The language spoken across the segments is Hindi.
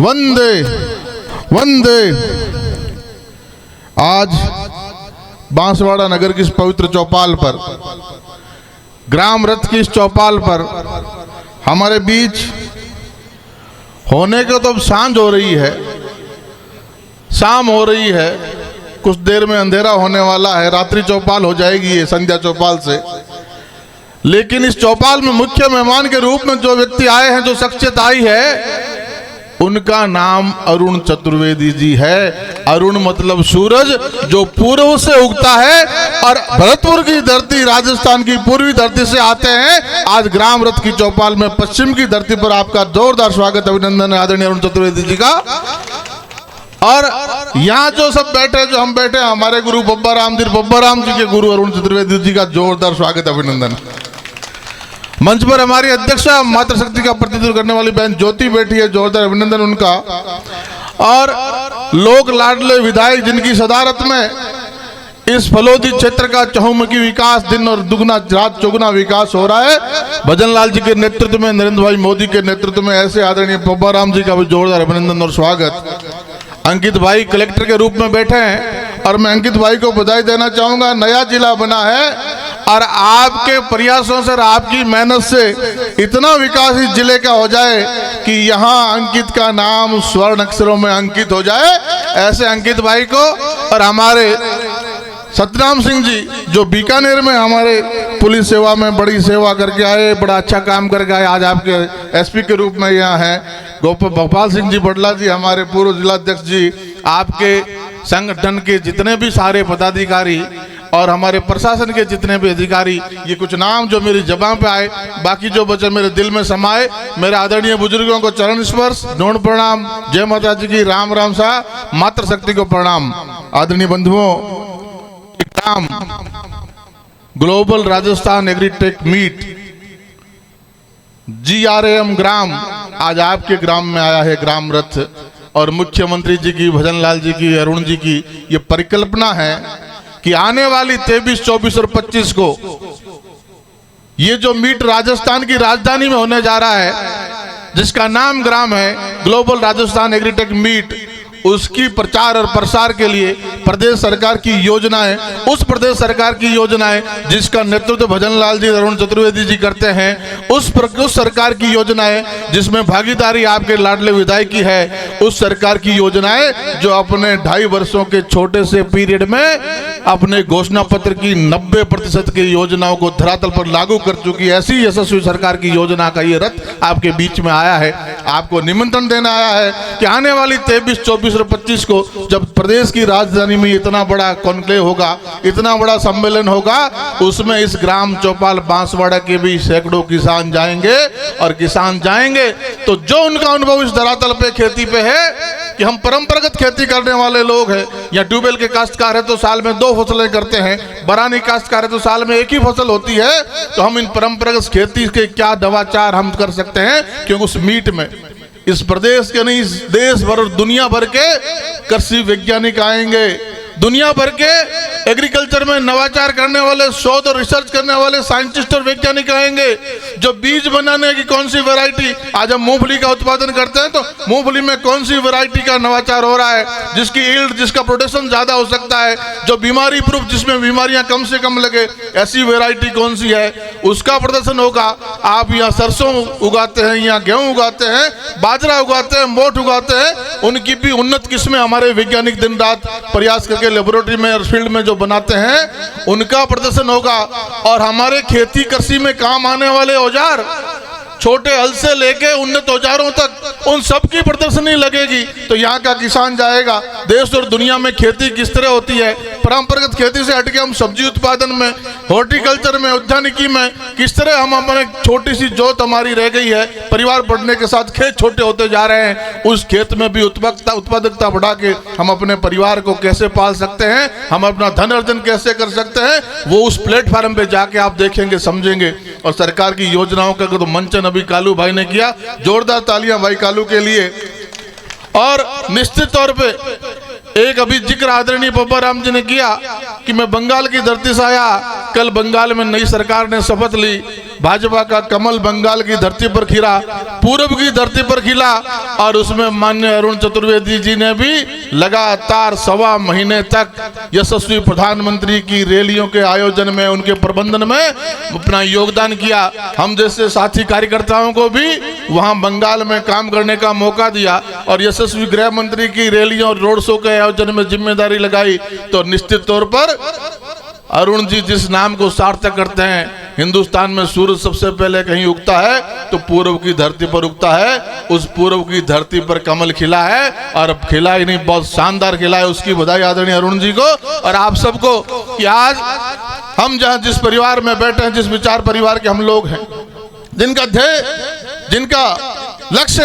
वंदे वंदे। आज बांसवाड़ा नगर की इस पवित्र चौपाल पर, ग्राम रथ की इस चौपाल पर हमारे बीच होने को तो अब सांझ हो रही है, शाम हो रही है, कुछ देर में अंधेरा होने वाला है, रात्रि चौपाल हो जाएगी ये संध्या चौपाल से। लेकिन इस चौपाल में मुख्य मेहमान के रूप में जो व्यक्ति आए हैं, जो शख्सियत आई है, उनका नाम अरुण चतुर्वेदी जी है। अरुण मतलब सूरज, जो पूर्व से उगता है और भरतपुर की धरती, राजस्थान की पूर्वी धरती से आते हैं। आज ग्राम रथ की चौपाल में पश्चिम की धरती पर आपका जोरदार स्वागत, अभिनंदन है आदरणीय अरुण चतुर्वेदी जी का। और यहाँ जो सब बैठे, जो हम बैठे, हमारे गुरु बब्बा राम जी के गुरु अरुण चतुर्वेदी जी का जोरदार स्वागत, अभिनंदन। मंच पर हमारी अध्यक्षा मातृशक्ति का प्रतिनिधित्व करने वाली बहन ज्योति बैठी है, जोरदार अभिनंदन उनका। और लोक लाडले विधायक जिनकी सदारत में इस फलोदी क्षेत्र का चहुमुखी विकास दिन और दुगना रात चौगुना विकास हो रहा है। भजन लाल जी के नेतृत्व में, नरेंद्र भाई मोदी के नेतृत्व में, ऐसे आदरणीय बब्बा राम जी का भी जोरदार अभिनंदन और स्वागत। अंकित भाई कलेक्टर के रूप में बैठे हैं और मैं अंकित भाई को बधाई देना चाहूंगा। नया जिला बना है और आपके प्रयासों से और आपकी मेहनत से इतना विकास इस जिले का हो जाए कि यहाँ अंकित का नाम स्वर्ण अक्षरों में अंकित हो जाए। ऐसे अंकित भाई को और हमारे सतनाम सिंह जी, जो बीकानेर में हमारे पुलिस सेवा में बड़ी सेवा करके आए, बड़ा अच्छा काम करके आए, आज आपके एसपी के रूप में यहाँ हैं। गोपाल सिंह जी बडला जी, हमारे पूर्व जिलाध्यक्ष जी, आपके संगठन के जितने भी सारे पदाधिकारी और हमारे प्रशासन के जितने भी अधिकारी, ये कुछ नाम जो मेरी जबान पे आए, बाकी जो बचे मेरे दिल में समाये। मेरे आदरणीय बुजुर्गों को चरण स्पर्श, नोण प्रणाम, जय माता जी की, राम राम सा, मातृशक्ति को प्रणाम। आदरणीय बंधुओं, GRAM global Rajasthan agritech meet GRAM GRAM आज आपके ग्राम में आया है, ग्राम रथ। और मुख्यमंत्री जी की, भजन लाल जी की, अरुण जी की ये परिकल्पना है कि आने वाली 23, 24 और 25 को ये जो मीट राजस्थान की राजधानी में होने जा रहा है, जिसका नाम ग्राम है ग्लोबल राजस्थान एग्रीटेक मीट, उसकी प्रचार और प्रसार के लिए प्रदेश सरकार की योजना है। उस प्रदेश सरकार की योजना है जिसका नेतृत्व भजन लाल जी, अरुण चतुर्वेदी जी करते हैं। उस सरकार की योजना है जिसमें भागीदारी आपके लाडले विधायक की है। उस सरकार की योजना है जो अपने 2.5 वर्षों के छोटे से पीरियड में अपने घोषणा पत्र की 90% की योजनाओं को धरातल पर लागू कर चुकी है। ऐसी यशस्वी सरकार की योजना का ये रथ आपके बीच में आया है। आपको निमंत्रण देना आया है कि आने वाली 23, 24 और 25 को जब प्रदेश की राजधानी में इतना बड़ा कॉन्क्लेव होगा, इतना बड़ा सम्मेलन होगा, उसमें इस ग्राम चौपाल बांसवाड़ा के भी सैकड़ों किसान जाएंगे। और किसान जाएंगे तो जो उनका अनुभव इस धरातल पे खेती पे है कि हम परंपरागत खेती करने वाले लोग हैं, या ट्यूबवेल के काश्तकार है तो साल में 2 फसलें करते हैं, बरानी काश्तकार है तो साल में 1 ही फसल होती है, तो हम इन परंपरागत खेती के क्या नवाचार हम कर सकते हैं। क्योंकि उस मीट में इस प्रदेश के नहीं, इस देश भर और दुनिया भर के कृषि वैज्ञानिक आएंगे। दुनिया भर के एग्रीकल्चर में नवाचार करने वाले, शोध और रिसर्च करने वाले साइंटिस्ट और वैज्ञानिक आएंगे। जो बीज बनाने की कौन सी वैरायटी, आज हम मूंगफली का उत्पादन करते हैं तो मूंगफली में कौन सी वैरायटी का नवाचार हो रहा है, जिसकी यील्ड, जिसका प्रोडक्शन ज्यादा हो सकता है, जो बीमारी प्रूफ, जिसमें बीमारियां कम से कम लगे, ऐसी वैरायटी कौन सी है, उसका प्रदर्शन होगा। आप यहाँ सरसों उगाते हैं, यहाँ गेहूं उगाते हैं, बाजरा उगाते हैं, मोठ उगाते हैं, उनकी भी उन्नत किस्में हमारे वैज्ञानिक दिन रात प्रयास करके लेबोरेटरी में और फील्ड में जो बनाते हैं, उनका प्रदर्शन होगा। और हमारे खेती कृषि में काम आने वाले औजार, छोटे हल से लेके उन्नत औजारों तक, उन सब की प्रदर्शनी लगेगी। तो यहाँ का किसान जाएगा, देश और दुनिया में खेती किस तरह होती है, परंपरागत खेती से हटके हम सब्जी उत्पादन में, हॉर्टिकल्चर में, उद्यानिकी में किस तरह हम अपने छोटी सी जोत हमारी रह गई है, परिवार बढ़ने के साथ खेत छोटे होते जा रहे हैं, उस खेत में भी उत्पादकता बढ़ा के हम अपने परिवार को कैसे पाल सकते हैं, हम अपना धन अर्जन कैसे कर सकते हैं, वो उस प्लेटफॉर्म पे जाके आप देखेंगे, समझेंगे। और सरकार की योजनाओं का तो मंचन अभी कालू भाई ने किया, जोरदार तालियां भाई कालू के लिए। और निश्चित तौर पे एक अभी जिक्र आदरणीय बब्बा राम जी ने किया कि मैं बंगाल की धरती से आया। कल बंगाल में नई सरकार ने शपथ ली, भाजपा का कमल बंगाल की धरती पर खिला, पूर्व की धरती पर खिला, और उसमें माननीय अरुण चतुर्वेदी जी ने भी लगातार 1.25 महीने तक यशस्वी प्रधानमंत्री की रैलियों के आयोजन में, उनके प्रबंधन में अपना योगदान किया। हम जैसे साथी कार्यकर्ताओं को भी वहां बंगाल में काम करने का मौका दिया और यशस्वी गृह मंत्री की रैलियों और रोड शो के आयोजन में जिम्मेदारी लगाई। तो निश्चित तौर पर अरुण जी जिस नाम को सार्थक करते हैं, हिंदुस्तान में सूरज सबसे पहले कहीं उगता है तो पूर्व की धरती पर उगता है। उस पूर्व की धरती पर कमल खिला है, और अब खिला ही नहीं, बहुत शानदार खिला है। उसकी बधाई आदरणीय अरुण जी को और आप सबको कि आज हम जहां जिस परिवार में बैठे हैं, जिस विचार परिवार के हम लोग हैं, जिनका ध्येय, जिनका लक्ष्य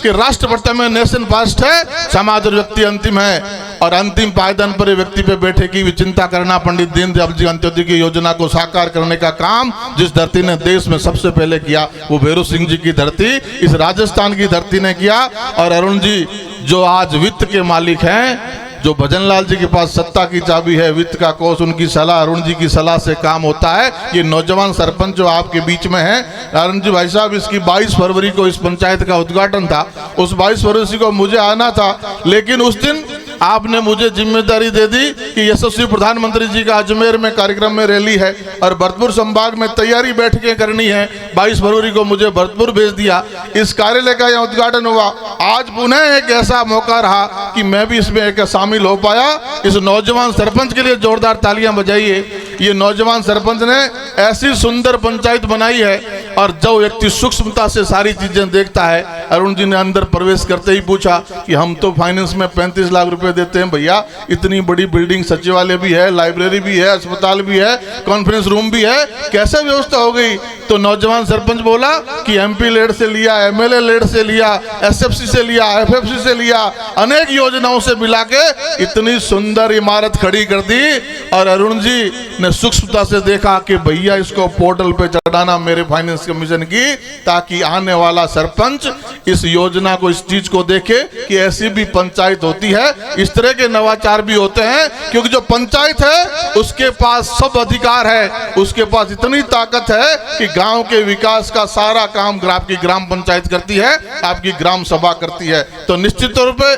कि राष्ट्र प्रथम है, नेशन फर्स्ट है, समाज और व्यक्ति अंतिम है, और अंतिम पायदान पर व्यक्ति पे बैठे की भी चिंता करना, पंडित दीनदयाल जी अंत्योदय की योजना को साकार करने का काम जिस धरती ने देश में सबसे पहले किया वो भैरव सिंह जी की धरती, इस राजस्थान की धरती ने किया। और अरुण जी जो आज वित्त के मालिक हैं, जो भजनलाल जी के पास सत्ता की चाबी है, वित्त का कोष, उनकी सलाह, अरुण जी की सलाह से काम होता है। ये नौजवान सरपंच जो आपके बीच में है, अरुण जी भाई साहब, इसकी 22 फरवरी को इस पंचायत का उद्घाटन था। उस 22 फरवरी को मुझे आना था, लेकिन उस दिन आपने मुझे जिम्मेदारी दे दी कि यशस्वी प्रधानमंत्री जी का अजमेर में कार्यक्रम में रैली है और भरतपुर संभाग में तैयारी बैठकें करनी है। 22 फरवरी को मुझे भरतपुर भेज दिया, इस कार्यालय का यह उद्घाटन हुआ। आज पुनः एक ऐसा मौका रहा कि मैं भी इसमें एक शामिल हो पाया। इस नौजवान सरपंच के लिए जोरदार तालियां बजाइए। ये नौजवान सरपंच ने ऐसी सुंदर पंचायत बनाई है, और जो व्यक्ति सूक्ष्मता से सारी चीजें देखता है, अरुण जी ने अंदर प्रवेश करते ही पूछा कि हम तो फाइनेंस में 35 लाख रुपए देते हैं भैया, इतनी बड़ी बिल्डिंग, सचिवालय भी है, लाइब्रेरी भी है, अस्पताल भी है, कॉन्फ्रेंस रूम भी है, कैसे व्यवस्था हो गई? तो नौजवान सरपंच बोला कि एमपी लेड से लिया, एमएलए लेड से लिया, एसएफसी से लिया, एफएफसी से लिया, अनेक योजनाओं से मिला के इतनी सुंदर इमारत खड़ी कर दी। और अरुण जी ने सूक्ष्मता से देखा कि भैया इसको पोर्टल पे चढ़ाना मेरे फाइनेंस कमीशन की, ताकि आने वाला सरपंच इस योजना को, इस चीज को देखे कि ऐसी भी पंचायत होती है, इस तरह के नवाचार भी होते हैं। क्योंकि जो पंचायत है उसके पास सब अधिकार है, उसके पास इतनी ताकत है कि गांव के विकास का सारा काम आपकी ग्राम पंचायत करती है, आपकी ग्राम सभा करती है। तो निश्चित तौर पे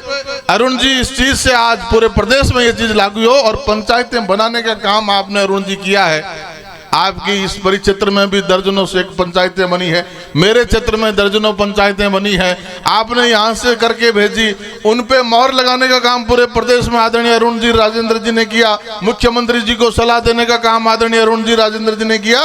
अरुण जी इस चीज से आज पूरे प्रदेश में ये चीज लागू हो, और पंचायतें बनाने का काम आपने अरुण जी किया है। आपकी इस परिक्षेत्र में भी दर्जनों से एक पंचायतें बनी है, मेरे क्षेत्र में दर्जनों पंचायतें बनी है, आपने यहाँ से करके भेजी। उन पे मोहर लगाने का काम पूरे प्रदेश में आदरणीय अरुण जी राजेंद्र जी ने किया। मुख्यमंत्री जी को सलाह देने का काम आदरणीय अरुण जी राजेंद्र जी ने किया।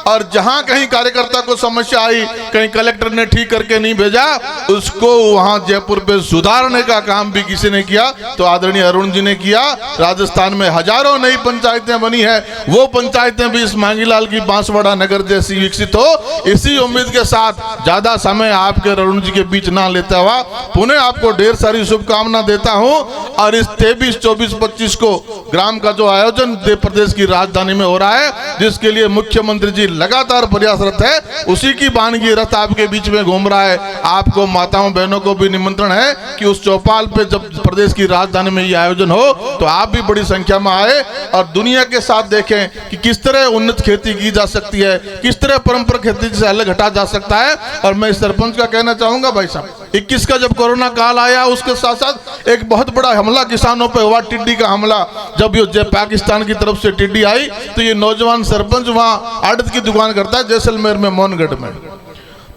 और जहां कहीं कार्यकर्ता को समस्या आई, कहीं कलेक्टर ने ठीक करके नहीं भेजा, उसको वहां जयपुर पे सुधारने का काम भी किसी ने किया, तो आदरणीय अरुण जी ने किया। राजस्थान में हजारों नई पंचायतें बनी है, वो पंचायतें भी इस मांगीलाल की बांसवाड़ा नगर जैसी विकसित हो, इसी उम्मीद के साथ ज्यादा समय आपके अरुण जी के बीच ना लेता हुआ पुनः आपको ढेर सारी शुभकामना देता हूं। और इस 23, 24, 25 को ग्राम का जो आयोजन प्रदेश की राजधानी में हो रहा है, जिसके लिए मुख्यमंत्री जी लगातार प्रयासरत है, उसी की वानगी रथ आपके बीच में घूम रहा है। आपको माताओं बहनों को भी निमंत्रण है कि उस चौपाल पे जब प्रदेश की राजधानी में ये आयोजन हो तो आप भी बड़ी संख्या में आए और दुनिया के साथ देखें कि किस तरह उन्नत खेती की जा सकती है, किस तरह परंपरा खेती से अलग हटा जा सकता है। और मैं इस सरपंच का कहना चाहूंगा भाई साहब, 21 का जब कोरोना काल आया, उसके साथ साथ एक बहुत बड़ा हमला किसानों पे हुआ, टिड्डी का हमला। जब ये पाकिस्तान की तरफ से टिड्डी आई तो ये नौजवान सरपंच वहां आड़त की दुकान करता है जैसलमेर में, मोहनगढ़ में।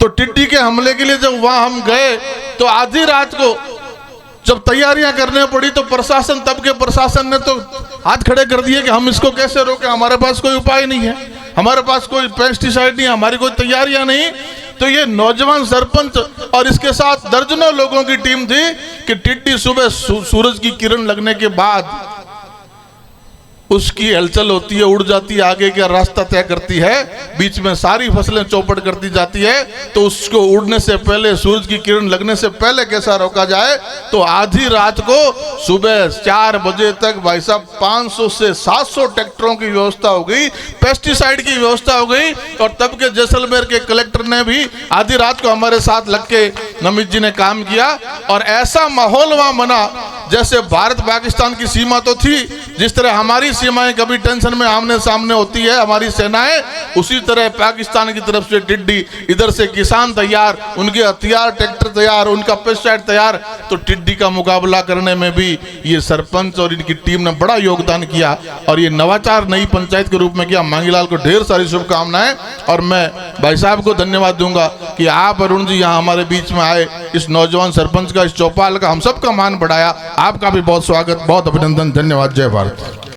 तो टिड्डी के हमले के लिए जब वहां हम गए तो आधी रात को जब तैयारियां करने पड़ी तो प्रशासन, तब के प्रशासन ने तो हाथ खड़े कर दिए कि हम इसको कैसे रोकें, हमारे पास कोई उपाय नहीं है, हमारे पास कोई पेस्टिसाइड नहीं, हमारी कोई तैयारियां नहीं। तो ये नौजवान सरपंच और इसके साथ दर्जनों लोगों की टीम थी कि टिड्डी सुबह सूरज की किरण लगने के बाद उसकी हलचल होती है, उड़ जाती है, आगे का रास्ता तय करती है, बीच में सारी फसलें चौपट कर दी जाती है। तो उसको उड़ने से पहले, सूरज की किरण लगने से पहले कैसा रोका जाए, तो आधी रात को सुबह 4 बजे तक भाई साहब 500 से 700 ट्रैक्टरों की व्यवस्था हो गई, पेस्टिसाइड की व्यवस्था हो गई। और तब के जैसलमेर के कलेक्टर ने भी आधी रात को हमारे साथ लग के नमित जी ने काम किया और ऐसा माहौल वहां बना जैसे भारत पाकिस्तान की सीमा तो थी, जिस तरह हमारी सीमाएं कभी टेंशन में आमने सामने होती है हमारी सेनाएं, उसी तरह पाकिस्तान की तरफ से टिड्डी, इधर से किसान तैयार, उनके हथियार ट्रैक्टर तैयार, उनका पेस्टिसाइड तैयार। तो टिड्डी का मुकाबला करने में भी ये सरपंच और इनकी टीम ने बड़ा योगदान किया और ये नवाचार नई पंचायत के रूप में किया। मांगीलाल को ढेर सारी शुभकामनाएं और मैं भाई साहब को धन्यवाद दूंगा कि आप अरुण जी यहाँ हमारे बीच में आए, इस नौजवान सरपंच का, इस चौपाल का, हम सबका मान बढ़ाया। आपका भी बहुत स्वागत, बहुत अभिनंदन, धन्यवाद। जय भारत।